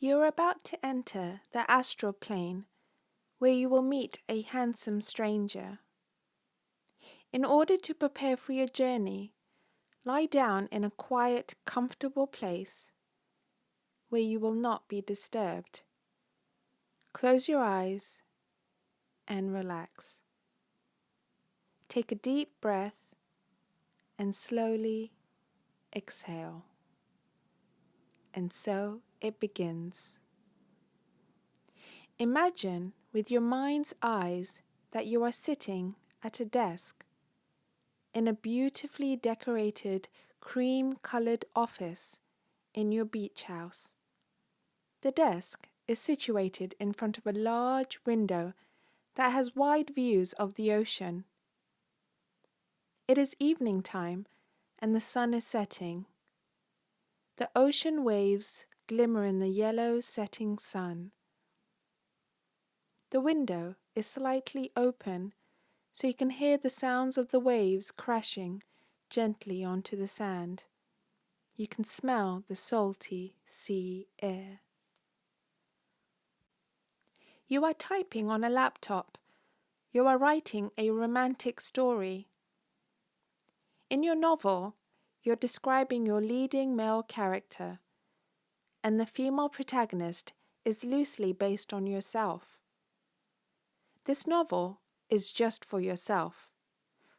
You are about to enter the astral plane, where you will meet a handsome stranger. In order to prepare for your journey, lie down in a quiet, comfortable place where you will not be disturbed. Close your eyes and relax. Take a deep breath and slowly exhale. And so it begins. Imagine with your mind's eyes that you are sitting at a desk in a beautifully decorated cream-colored office in your beach house. The desk is situated in front of a large window that has wide views of the ocean. It is evening time and the sun is setting. The ocean waves glimmer in the yellow setting sun. The window is slightly open so you can hear the sounds of the waves crashing gently onto the sand. You can smell the salty sea air. You are typing on a laptop. You are writing a romantic story. In your novel, you're describing your leading male character, and the female protagonist is loosely based on yourself. This novel is just for yourself,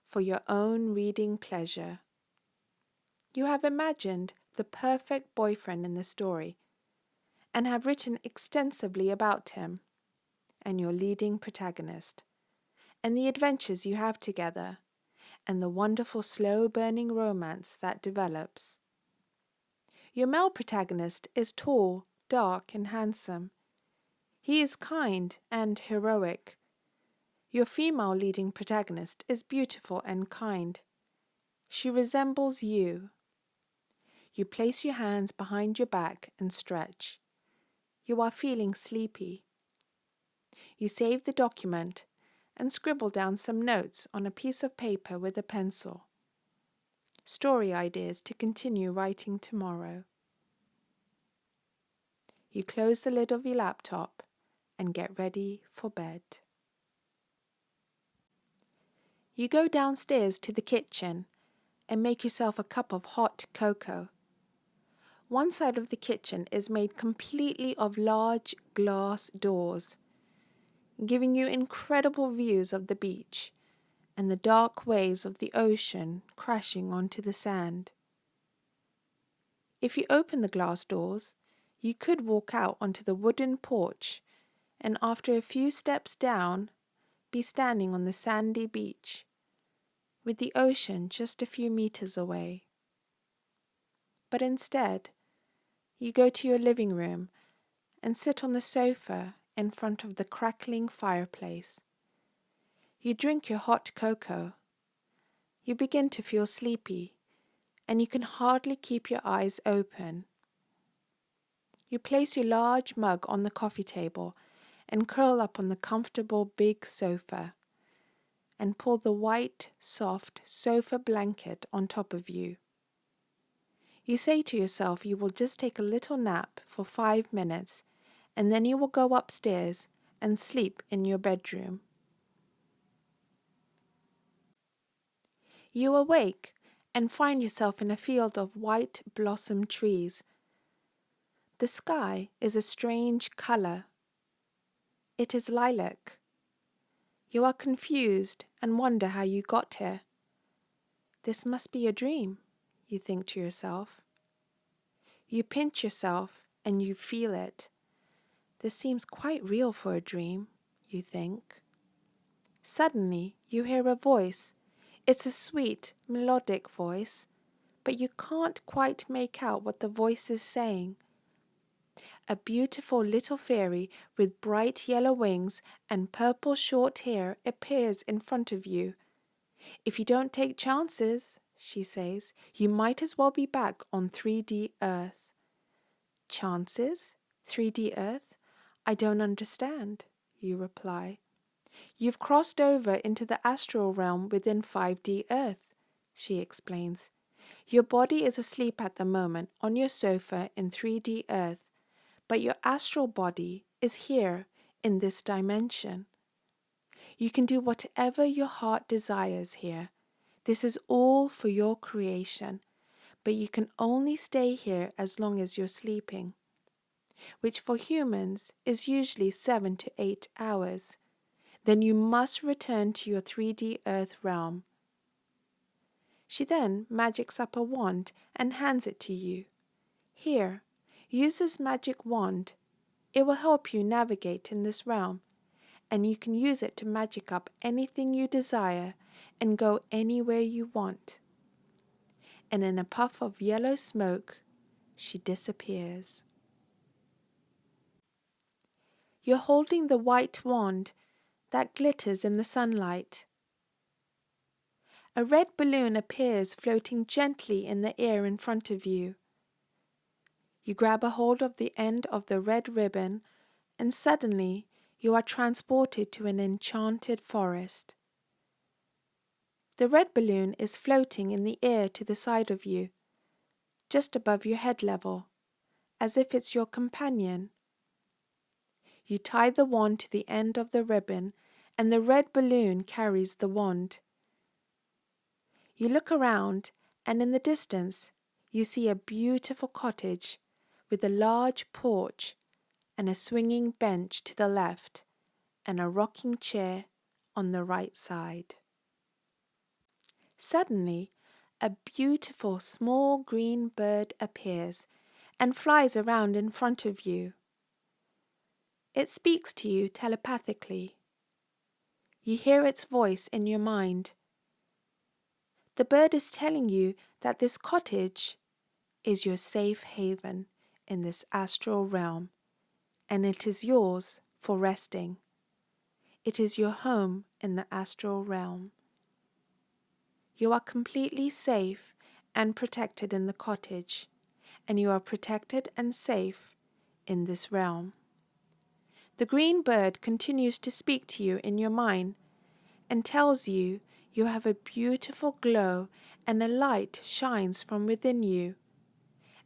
for your own reading pleasure. You have imagined the perfect boyfriend in the story and have written extensively about him and your leading protagonist, and the adventures you have together, and the wonderful slow-burning romance that develops. Your male protagonist is tall, dark, and handsome. He is kind and heroic. Your female leading protagonist is beautiful and kind. She resembles you. You place your hands behind your back and stretch. You are feeling sleepy. You save the document and scribble down some notes on a piece of paper with a pencil. Story ideas to continue writing tomorrow. You close the lid of your laptop and get ready for bed. You go downstairs to the kitchen and make yourself a cup of hot cocoa. One side of the kitchen is made completely of large glass doors, giving you incredible views of the beach and the dark waves of the ocean crashing onto the sand. If you open the glass doors, you could walk out onto the wooden porch and after a few steps down, be standing on the sandy beach, with the ocean just a few meters away. But instead, you go to your living room and sit on the sofa in front of the crackling fireplace. You drink your hot cocoa. You begin to feel sleepy, and you can hardly keep your eyes open. You place your large mug on the coffee table and curl up on the comfortable big sofa and pull the white, soft sofa blanket on top of you. You say to yourself you will just take a little nap for 5 minutes and then you will go upstairs and sleep in your bedroom. You awake and find yourself in a field of white blossom trees. The sky is a strange color. It is lilac. You are confused and wonder how you got here. This must be a dream, you think to yourself. You pinch yourself and you feel it. This seems quite real for a dream, you think. Suddenly, you hear a voice. It's a sweet, melodic voice, but you can't quite make out what the voice is saying. A beautiful little fairy with bright yellow wings and purple short hair appears in front of you. If you don't take chances, she says, you might as well be back on 3D Earth. Chances? 3D Earth? I don't understand, you reply. You've crossed over into the astral realm within 5D Earth, she explains. Your body is asleep at the moment on your sofa in 3D Earth, but your astral body is here in this dimension. You can do whatever your heart desires here. This is all for your creation, but you can only stay here as long as you're sleeping, which for humans is usually 7 to 8 hours. Then you must return to your 3D Earth realm. She then magics up a wand and hands it to you. Here, use this magic wand. It will help you navigate in this realm, and you can use it to magic up anything you desire and go anywhere you want. And in a puff of yellow smoke, she disappears. You're holding the white wand that glitters in the sunlight. A red balloon appears floating gently in the air in front of you. You grab a hold of the end of the red ribbon, and suddenly you are transported to an enchanted forest. The red balloon is floating in the air to the side of you, just above your head level, as if it's your companion. You tie the wand to the end of the ribbon, and the red balloon carries the wand. You look around, and in the distance, you see a beautiful cottage with a large porch and a swinging bench to the left and a rocking chair on the right side. Suddenly, a beautiful small green bird appears and flies around in front of you. It speaks to you telepathically. You hear its voice in your mind. The bird is telling you that this cottage is your safe haven in this astral realm, and it is yours for resting. It is your home in the astral realm. You are completely safe and protected in the cottage, and you are protected and safe in this realm. The green bird continues to speak to you in your mind and tells you you have a beautiful glow and a light shines from within you,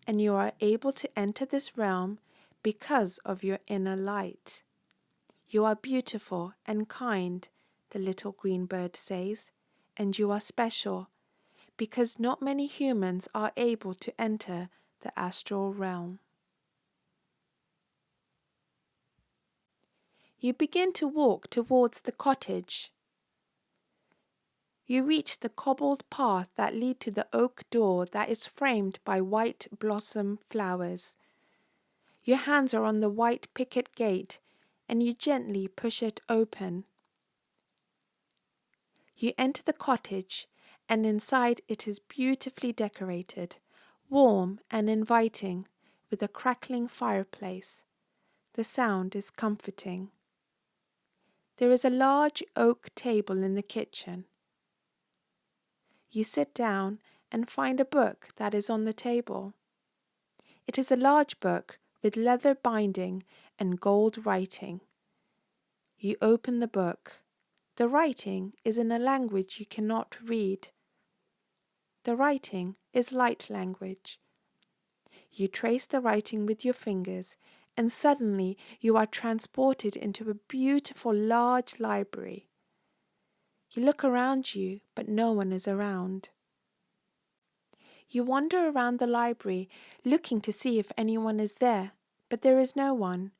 and you are able to enter this realm because of your inner light. You are beautiful and kind, the little green bird says, and you are special because not many humans are able to enter the astral realm. You begin to walk towards the cottage. You reach the cobbled path that leads to the oak door that is framed by white blossom flowers. Your hands are on the white picket gate, and you gently push it open. You enter the cottage, and inside it is beautifully decorated, warm and inviting, with a crackling fireplace. The sound is comforting. There is a large oak table in the kitchen. You sit down and find a book that is on the table. It is a large book with leather binding and gold writing. You open the book. The writing is in a language you cannot read. The writing is light language. You trace the writing with your fingers, and suddenly you are transported into a beautiful large library. You look around you, but no one is around. You wander around the library, looking to see if anyone is there, but there is no one.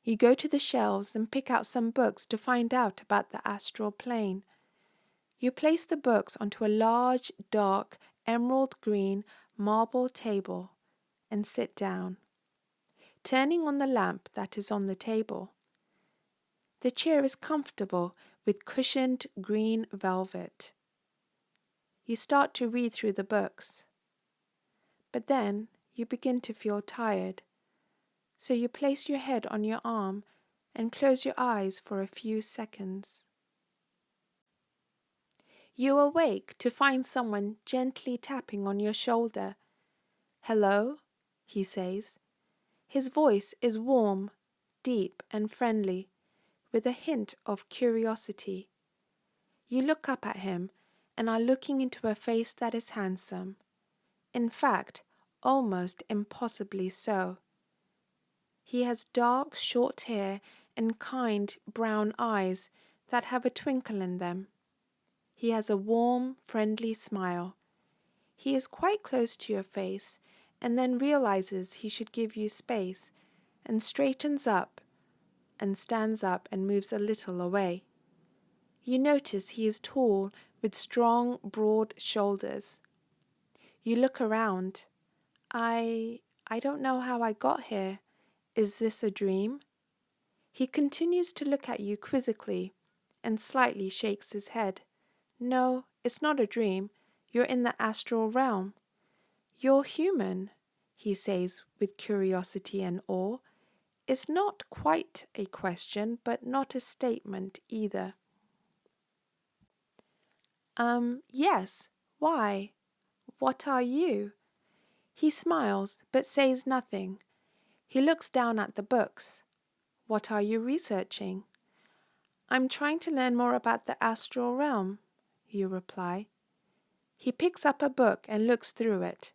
You go to the shelves and pick out some books to find out about the astral plane. You place the books onto a large, dark, emerald green marble table and sit down, turning on the lamp that is on the table. The chair is comfortable with cushioned green velvet. You start to read through the books, but then you begin to feel tired, so you place your head on your arm and close your eyes for a few seconds. You awake to find someone gently tapping on your shoulder. "Hello," he says. His voice is warm, deep, and friendly, with a hint of curiosity. You look up at him and are looking into a face that is handsome. In fact, almost impossibly so. He has dark, short hair and kind brown eyes that have a twinkle in them. He has a warm, friendly smile. He is quite close to your face and then realizes he should give you space and straightens up and stands up and moves a little away. You notice he is tall with strong, broad shoulders. You look around. I don't know how I got here. Is this a dream? He continues to look at you quizzically and slightly shakes his head. No, it's not a dream. You're in the astral realm. You're human, he says with curiosity and awe. It's not quite a question, but not a statement either. Yes. Why? What are you? He smiles, but says nothing. He looks down at the books. What are you researching? I'm trying to learn more about the astral realm, you reply. He picks up a book and looks through it.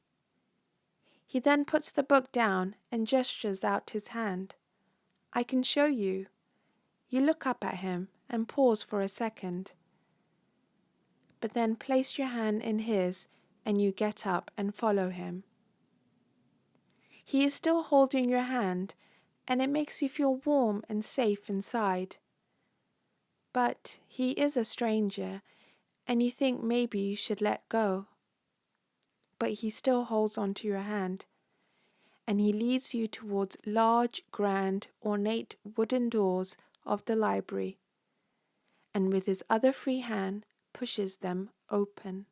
He then puts the book down and gestures out his hand. I can show you. You look up at him and pause for a second, but then place your hand in his and you get up and follow him. He is still holding your hand, and it makes you feel warm and safe inside. But he is a stranger, and you think maybe you should let go. But he still holds on to your hand, and he leads you towards large, grand, ornate wooden doors of the library, and with his other free hand pushes them open.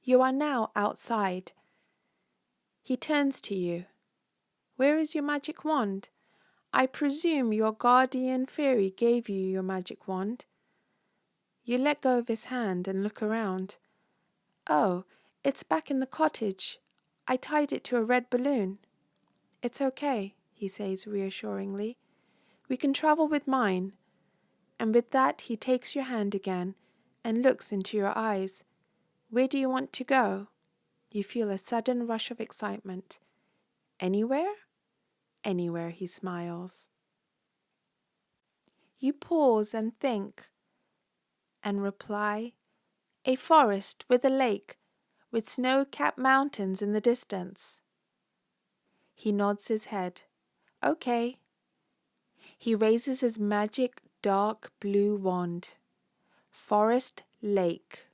You are now outside. He turns to you. Where is your magic wand? I presume your guardian fairy gave you your magic wand. You let go of his hand and look around. Oh, it's back in the cottage. I tied it to a red balloon. It's okay, he says reassuringly. We can travel with mine. And with that he takes your hand again and looks into your eyes. Where do you want to go? You feel a sudden rush of excitement. Anywhere? Anywhere, he smiles. You pause and think, and reply, a forest with a lake, with snow-capped mountains in the distance. He nods his head. Okay. He raises his magic dark blue wand. Forest Lake,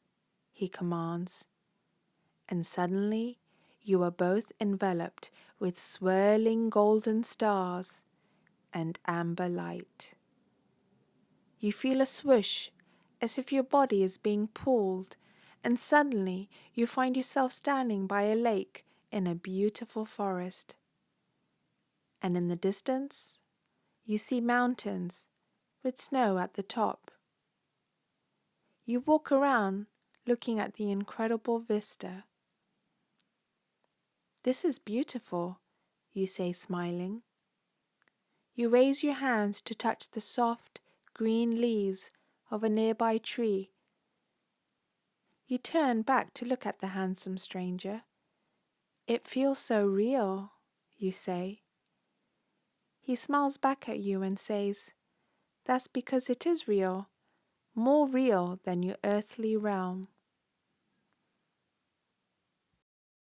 he commands. And suddenly you are both enveloped with swirling golden stars and amber light. You feel a swoosh, as if your body is being pulled, and suddenly you find yourself standing by a lake in a beautiful forest. And in the distance, you see mountains with snow at the top. You walk around looking at the incredible vista. This is beautiful, you say, smiling. You raise your hands to touch the soft, green leaves of a nearby tree. You turn back to look at the handsome stranger. It feels so real, you say. He smiles back at you and says, that's because it is real, more real than your earthly realm.